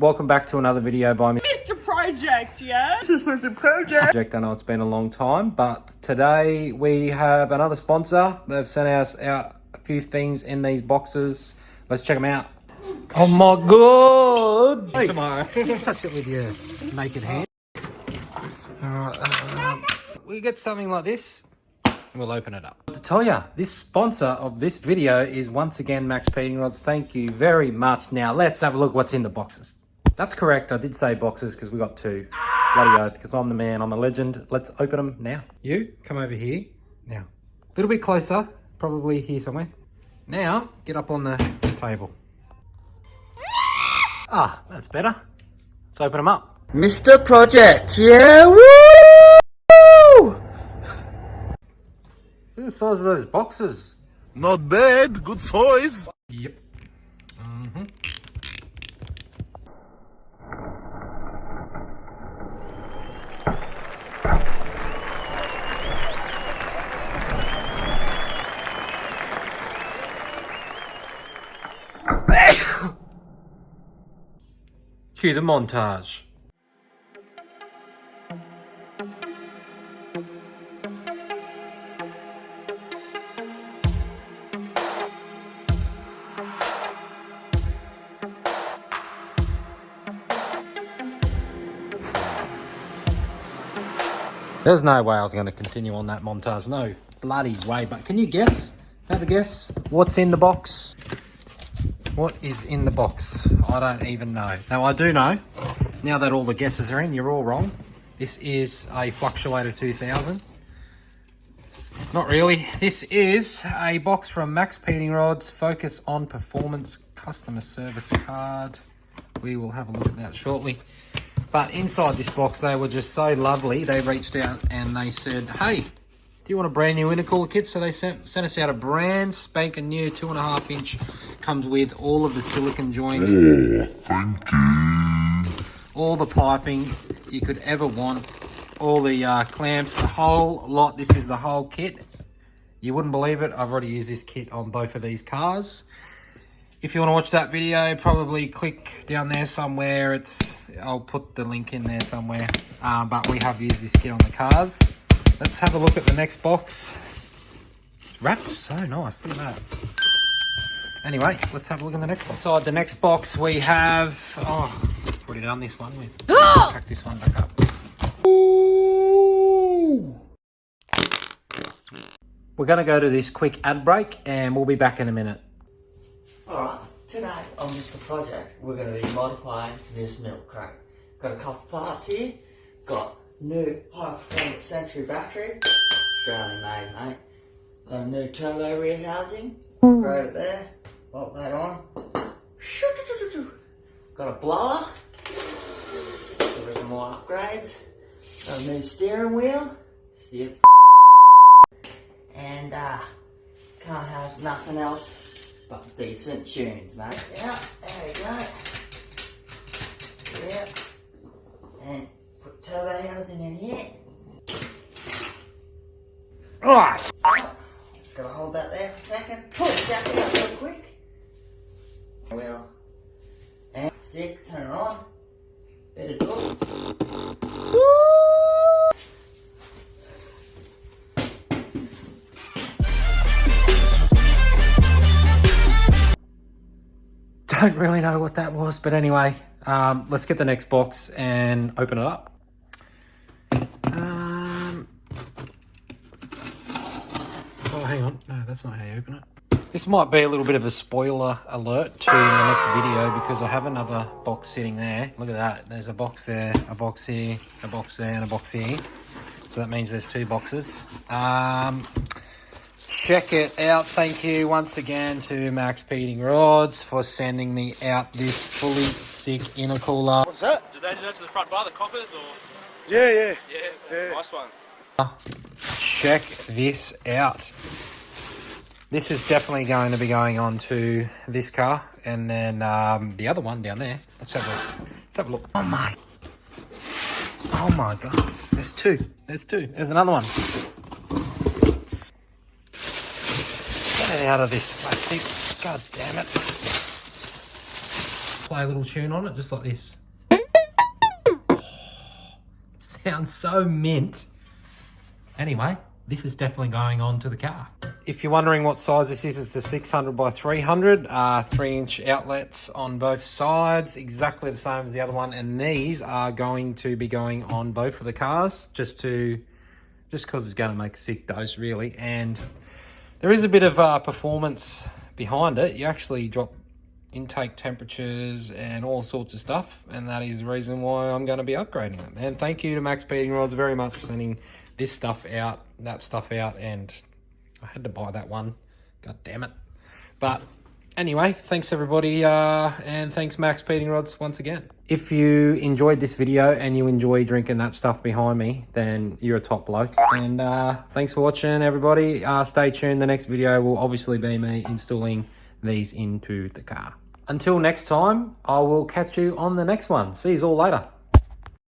Welcome back to another video by me. Mr. Project, yeah? This is Mr. Project. I know it's been a long time, but today we have another sponsor. They've sent us out a few things in these boxes. Let's check them out. Oh my god! Hey, tomorrow. Touch it with your naked hand. Alright, we get something like this. We'll open it up. To tell you, this sponsor of this video is once again MaXpeedingRODS. Thank you very much. Now let's have a look what's in the boxes. That's correct. I did say boxes because we got two. Bloody oath, because I'm the man. I'm a legend. Let's open them now. You come over here. Now, a little bit closer. Probably here somewhere. Now, get up on the table. Ah, that's better. Let's open them up. Mr. Project, yeah, woo! Look at the size of those boxes. Not bad, good size. Yep. Cue the montage. There's no way I was going to continue on that montage. No bloody way. But can you guess? Have a guess. What's in the box? What is in the box? I don't even know. Now, I do know. Now that all the guesses are in, you're all wrong. This is a Fluctuator 2000. Not really. This is a box from MaXpeedingRODS. Focus on Performance Customer Service Card. We will have a look at that shortly. But inside this box, they were just so lovely. They reached out and they said, hey, do you want a brand new intercooler kit? So they sent us out a brand spanking new 2.5 inch. Comes with all of the silicone joints. Oh, thank you. All the piping you could ever want. All the clamps, the whole lot. This is the whole kit. You wouldn't believe it. I've already used this kit on both of these cars. If you want to watch that video, probably click down there somewhere. I'll put the link in there somewhere. But we have used this kit on the cars. Let's have a look at the next box. It's wrapped so nice. Look at that. Anyway, let's have a look in the next box. Inside the next box, we have... Oh, I've already done this one. We'll pack this one back up. We're going to go to this quick ad break and we'll be back in a minute. Alright, today on Mr. Project, we're going to be modifying this milk crate. Got a couple parts here. Got new high performance Century battery. Australian made, mate. Got a new turbo rear housing. Throw it there. Bolt that on. Got a blower. There are some more upgrades. Got a new steering wheel. Stiff. And can't have nothing else but decent tunes, mate. Yeah, there we go. Yeah. And put turbo housing in here. Oh, Just gotta hold that there for a second. Pull the jacket out real quick. Wheel. And sick, turn it on. Bit of door. Don't really know what that was, but anyway, let's get the next box and open it up. Oh, hang on. No, that's not how you open it. This might be a little bit of a spoiler alert to the next video because I have another box sitting there. Look at that. There's a box there, a box here, a box there, and a box here. So that means there's two boxes. Check it out. Thank you once again to MaXpeedingRODS for sending me out this fully sick intercooler. What's that? Did they do that to the front bar, the coppers, or? Yeah. Yeah, nice one. Check this out. This is definitely going to be going on to this car, and then the other one down there. Let's have a look. Let's have a look. Oh my god. There's two. There's another one. Get it out of this plastic. God damn it. play a little tune on it, just like this. Sounds so mint. Anyway, this is definitely going on to the car. If you're wondering what size this is, it's the 600 by 300, 3-inch outlets on both sides, exactly the same as the other one. And these are going to be going on both of the cars, just because it's going to make a sick dose, really. And there is a bit of performance behind it. You actually drop intake temperatures and all sorts of stuff, and that is the reason why I'm going to be upgrading them. And thank you to MaXpeedingRODS very much for sending this stuff out, that stuff out, and I had to buy that one. God damn it. But anyway, thanks everybody, and thanks MaXpeedingRODS once again. If you enjoyed this video and you enjoy drinking that stuff behind me, then you're a top bloke. And thanks for watching, everybody. Stay tuned. The next video will obviously be me installing these into the car. Until next time, I will catch you on the next one. See you all later.